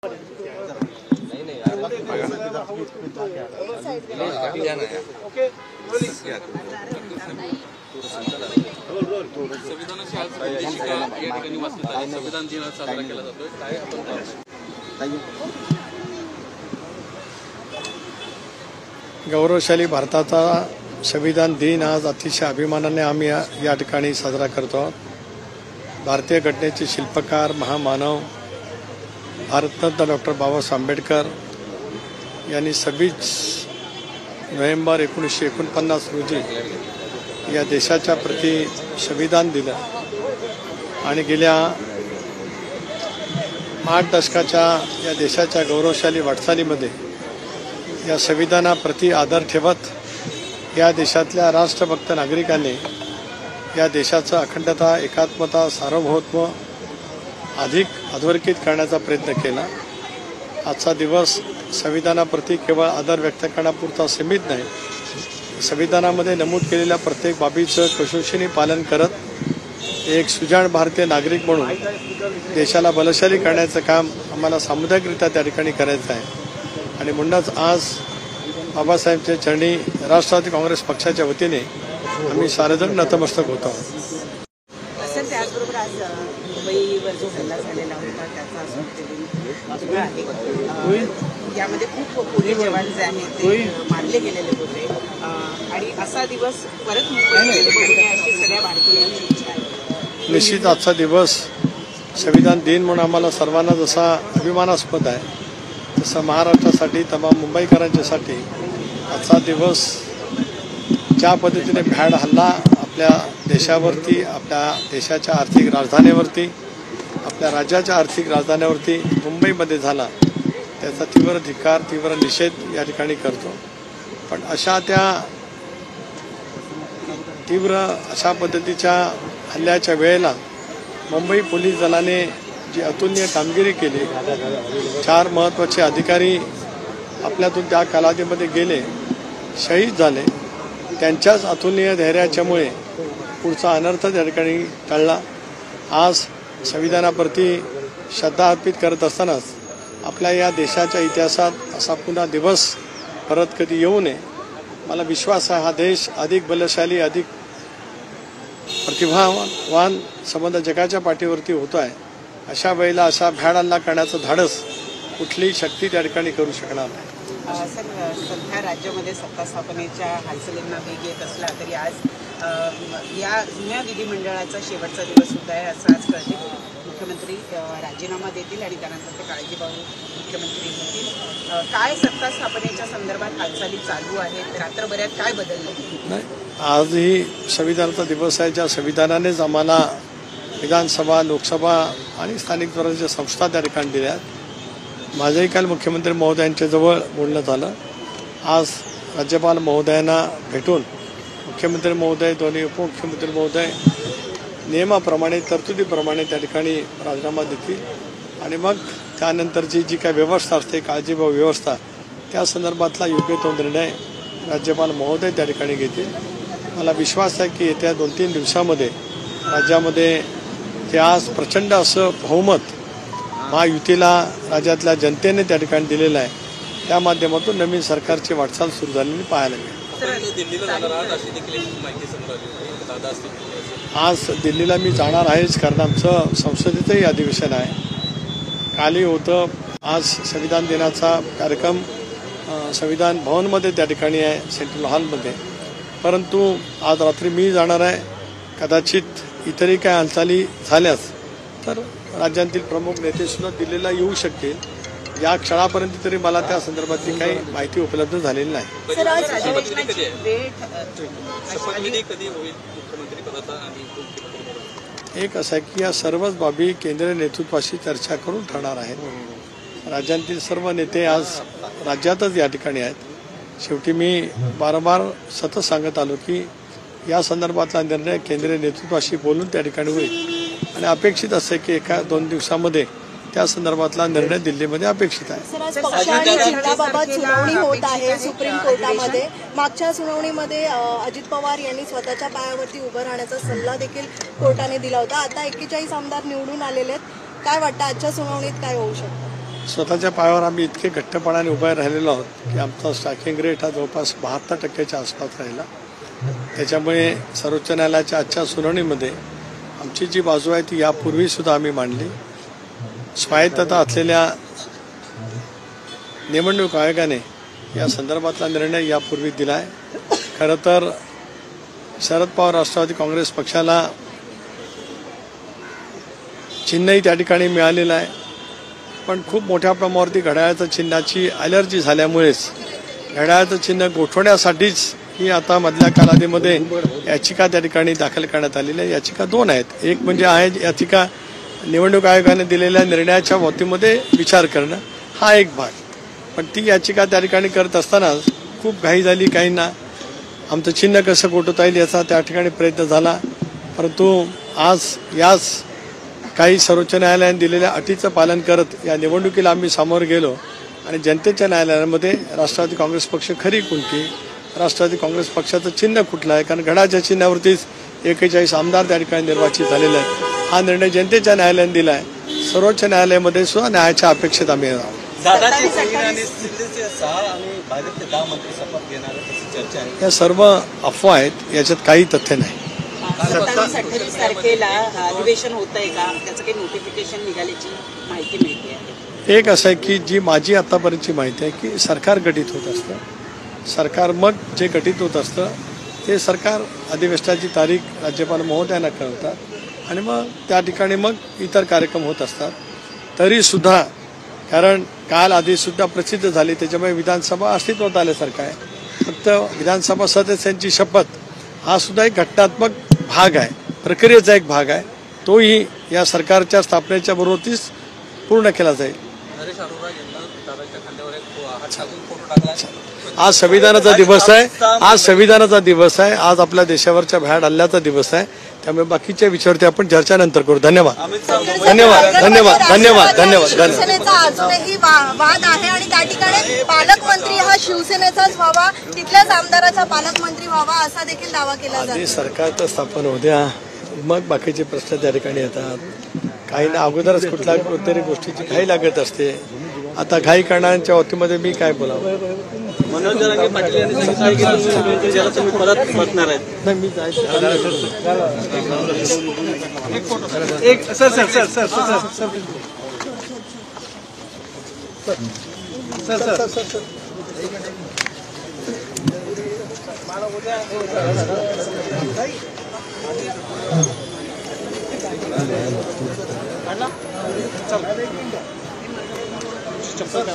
संविधानाची आज शिका या ठिकाणी वाचण्यात आली। संविधान दिन साजरा केला जातोय, काय आपण गौरवशाली भारताचा संविधान दिन आज अतिशय अभिमानाने आम्ही या ठिकाणी साजरा करतो आहोत। भारतीय घटनेचे शिल्पकार महामानव भारतरत्न डॉक्टर बाबासाहेब आंबेडकर यांनी 26 नोव्हेंबर 1949 रोजी या देशाच्या प्रती संविधान दिलं आणि गेल्या 8 दशकाच्या या देशाच्या गौरवशाली वाटचालीमध्ये या संविधानाप्रती आदर ठेवत या देशातल्या राष्ट्रभक्त नागरिकांनी या देशाचं अखंडता, एकात्मता, सार्वभौमत्व अधिक अधोरेखित करण्याचा प्रयत्न केला। आजचा दिवस संविधानाप्रती केवळ आदर व्यक्त करण्यापुरता सीमित नाही, संविधानामध्ये नमूद केलेल्या प्रत्येक बाबीचं कसोशीने पालन करत एक सुजाण भारतीय नागरिक म्हणून देशाला बलशाली करण्याचं काम आम्हाला सामुदायिकरित्या त्या ठिकाणी करायचं आहे। आणि म्हणूनच आज बाबासाहेबांच्या चरणी राष्ट्रवादी काँग्रेस पक्षाच्या वतीने आम्ही सार्वजनिक नतमस्तक होतो। सर, त्याचबरोबर आज मुंबईवर जो हल्ला झालेला होता त्याचा यामध्ये खूप पोलीस जवान जे आहेत ते मारले गेलेले होते आणि असा दिवस परत मुंबईमध्ये बघू नये अशी सगळ्या भारतीयांची इच्छा आहे। निश्चित आजचा दिवस संविधान दिन म्हणून आम्हाला सर्वांना जसा अभिमानास्पद आहे तसं महाराष्ट्रासाठी, तमाम मुंबईकरांच्यासाठी आजचा दिवस ज्या पद्धतीने भ्याड हल्ला आपल्या देशावरती, आपल्या देशाच्या आर्थिक राजधानीवरती, आपल्या राज्याच्या आर्थिक राजधानीवरती मुंबईमध्ये झाला त्याचा तीव्र धिक्कार, तीव्र निषेध या ठिकाणी करतो। पण अशा पद्धतीच्या हल्ल्याच्या वेळेला मुंबई पोलीस दलाने जी अतुलनीय कामगिरी केली, 4 महत्त्वाचे अधिकारी आपल्यातून त्या कालावधीमध्ये गेले, शहीद झाले, त्यांच्याच अतुलनीय धैर्याच्यामुळे पुढचा अनर्थ त्या ठिकाणी टळला। आज संविधानाप्रती श्रद्धा अर्पित करत असतानाच आपल्या या देशाच्या इतिहासात असा पुन्हा दिवस परत कधी येऊ नये, मला विश्वास आहे। हा देश अधिक बलशाली, अधिक प्रतिभावान संबंध जगाच्या पाठीवरती होतो आहे। अशा वेळेला अशा भ्याड हल्ला करण्याचं धाडस कुठलीही शक्ती त्या ठिकाणी करू शकणार नाही। सर, सध्या राज्यामध्ये सत्ता स्थापनेच्या हालचालींना वेग येत असला तरी आज या जुन्या विधिमंडळाचा शेवटचा दिवस सुद्धा आहे असं आज कळते। मुख्यमंत्री राजीनामा देतील आणि त्यानंतर ते काळजीभाऊ मुख्यमंत्री होतील। काय सत्ता स्थापनेच्या संदर्भात हालचाली चालू आहेत? रात्रभरात काय बदललं? नाही, आजही संविधानाचा दिवस आहे, ज्या संविधानानेच आम्हाला विधानसभा, लोकसभा आणि स्थानिक स्वराज्य संस्था त्या ठिकाणी दिल्या। माझंही काल मुख्यमंत्री महोदयांच्याजवळ बोलणं झालं। आज राज्यपाल महोदयांना भेटून मुख्यमंत्री महोदय, दोन्ही उपमुख्यमंत्री महोदय नियमाप्रमाणे, तरतुदीप्रमाणे त्या ठिकाणी राजीनामा देतील आणि मग त्यानंतरची जी काही व्यवस्था असते, काळजीभाऊ व्यवस्था, त्या संदर्भातला योग्य तो निर्णय राज्यपाल महोदय त्या ठिकाणी घेतील। मला विश्वास आहे की येत्या 2-3 दिवसामध्ये राज्यामध्ये ते आज प्रचंड असं बहुमत महायुतीला राज्यातल्या जनतेने त्या ठिकाणी दिलेलं आहे, त्या माध्यमातून नवीन सरकारची वाटचाल सुरू झालेली पाहायला मिळेल। आज दिल्लीला मी जाणार आहेच, कारण आमचं संसदेचंही अधिवेशन आहे। कालही होतं। आज संविधान दिनाचा कार्यक्रम संविधान भवनमध्ये त्या ठिकाणी आहे, सेंट्रल हॉलमध्ये, परंतु आज रात्री मी जाणार आहे। कदाचित इतरही काय हालचाली झाल्यास तर राज्यातील प्रमुख नेतेसुद्धा दिल्लीला येऊ शकतील। या क्षणापर्यंत तरी मला त्या संदर्भातली काही माहिती उपलब्ध झालेली नाही। एक असं आहे की या सर्वच बाबी केंद्रीय नेतृत्वाशी चर्चा करून ठरणार आहेत। राज्यातील सर्व नेते आज राज्यातच या ठिकाणी आहेत। शेवटी मी वारंवार सतत सांगत आलो की या संदर्भातला निर्णय केंद्रीय नेतृत्वाशी बोलून त्या ठिकाणी होईल आणि अपेक्षित असे की 1-2 दिवसामध्ये त्या संदर्भातला निर्णय दिल्लीमध्ये अपेक्षित आहे। चिन्हाबाबत सुनावणी होत आहे सुप्रीम कोर्टामध्ये। मागच्या सुनावणीमध्ये अजित पवार यांनी स्वतःच्या पायावरती उभं राहण्याचा सल्ला देखील कोर्टाने दिला होता। आता 41 आमदार निवडून आलेले आहेत, काय वाटतं आजच्या सुनावणीत काय होऊ शकतं? स्वतःच्या पायावर आम्ही इतके घट्टपणाने उभे राहिलेलो आहोत की आमचा स्टॅकिंग रेट हा जवळपास 72% आसपास राहिला. त्याच्यामुळे सर्वोच्च न्यायालयाच्या आजच्या सुनावणीमध्ये आमची जी बाजू आहे ती यापूर्वीसुद्धा आम्ही मांडली. स्वायत्तता असलेल्या निवडणूक आयोगाने या संदर्भातला निर्णय यापूर्वी दिला आहे. खरं तर शरद पवार राष्ट्रवादी काँग्रेस पक्षाला चिन्हही त्या ठिकाणी मिळालेलं आहे, पण खूप मोठ्या प्रमाणावरती घड्याळाच्या चिन्हाची ॲलर्जी झाल्यामुळेच घड्याळाचं चिन्ह गोठवण्यासाठीच ही आता मधल्या कालावधीमध्ये याचिका त्या ठिकाणी दाखल करण्यात आलेली आहे. याचिका 2 आहेत. एक म्हणजे आहे याचिका निवडणूक आयोगाने दिलेल्या निर्णयाच्या बाबतीमध्ये विचार करणं, हा एक भाग. पण ती याचिका त्या ठिकाणी करत असताना खूप घाई झाली. काहींना आमचं चिन्ह कसं गोठवता येईल याचा त्या ठिकाणी प्रयत्न झाला, परंतु आज याच काही सर्वोच्च न्यायालयाने दिलेल्या अटीचं पालन करत या निवडणुकीला आम्ही सामोरं गेलो आणि जनतेच्या न्यायालयामध्ये राष्ट्रवादी काँग्रेस पक्ष खरी कुंती, राष्ट्रवादी काँग्रेस पक्षाचं चिन्ह कुठलं आहे, कारण घड्याळाच्या चिन्हावरतीच 41 आमदार त्या ठिकाणी निर्वाचित झालेले आहेत. हा निर्णय जनतेच्या न्यायालयाने दिला आहे. सर्वोच्च न्यायालयामध्ये सुद्धा न्यायाच्या अपेक्षेत आम्ही आहोत. दादाची 6 आणि भाजपचे 10 मंत्री शपथ घेणार अशी चर्चा आहे. या सर्व अफवा आहेत, याच्यात काही तथ्य नाही. 27-28 तारखेला अधिवेशन होत आहे का, त्याचं काही नोटिफिकेशन निघाल्याची माहिती मिळते आहे? एक असं आहे की जी माझी आतापर्यंतची माहिती आहे की सरकार गठीत होत असतं. सरकार मग जे गठीत होत असतं ते सरकार अधिवेशनाची तारीख राज्यपाल महोदयांना कळवतात आणि मग त्या ठिकाणी मग इतर कार्यक्रम होत असतात. तरीसुद्धा कारण काल आधीसुद्धा प्रसिद्ध झाली, त्याच्यामुळे विधानसभा अस्तित्वात आल्यासारखं आहे. फक्त विधानसभा सदस्यांची शपथ हा सुद्धा एक घटनात्मक भाग आहे, प्रक्रियेचा एक भाग आहे. तोही या सरकारच्या स्थापनेच्या बरोबरच पूर्ण केला जाईल. नरेश अरोरा यांना दादाच्या खांद्यावर एक हात टाकून फोटो टाकला. आज संविधानाचा दिवस आहे. आज संविधानाचा दिवस आहे. आज आपल्या देशावरच्या भ्याड हल्ल्याचा दिवस आहे. त्यामुळे बाकीच्या विषयावरती आपण चर्चा नंतर करू. धन्यवाद. धन्यवाद. धन्यवाद. धन्यवाद. धन्यवाद. शिवसेनेचा अजूनही वाद आहे आणि त्या ठिकाणी पालकमंत्री हा शिवसेनेचाच व्हावा, तिथल्याच आमदाराचा पालकमंत्री व्हावा असा देखील दावा केला आधी जातो. सरकार तर स्थापन होऊ द्या, मग बाकीचे प्रश्न त्या ठिकाणी येतात. काही ना अगोदरच कुठल्या कोणत्याही गोष्टीची घाई लागत असते. आता घाई करणाऱ्यांच्या बाबतीमध्ये मी काय बोलावं. मनोज जरांगे पाटील यांनी सांगितलं की ज्याला तुम्ही परत बसणार आहेत. नाही मी जायचं एक sir sir sir sir sir sir sir sir चप्पल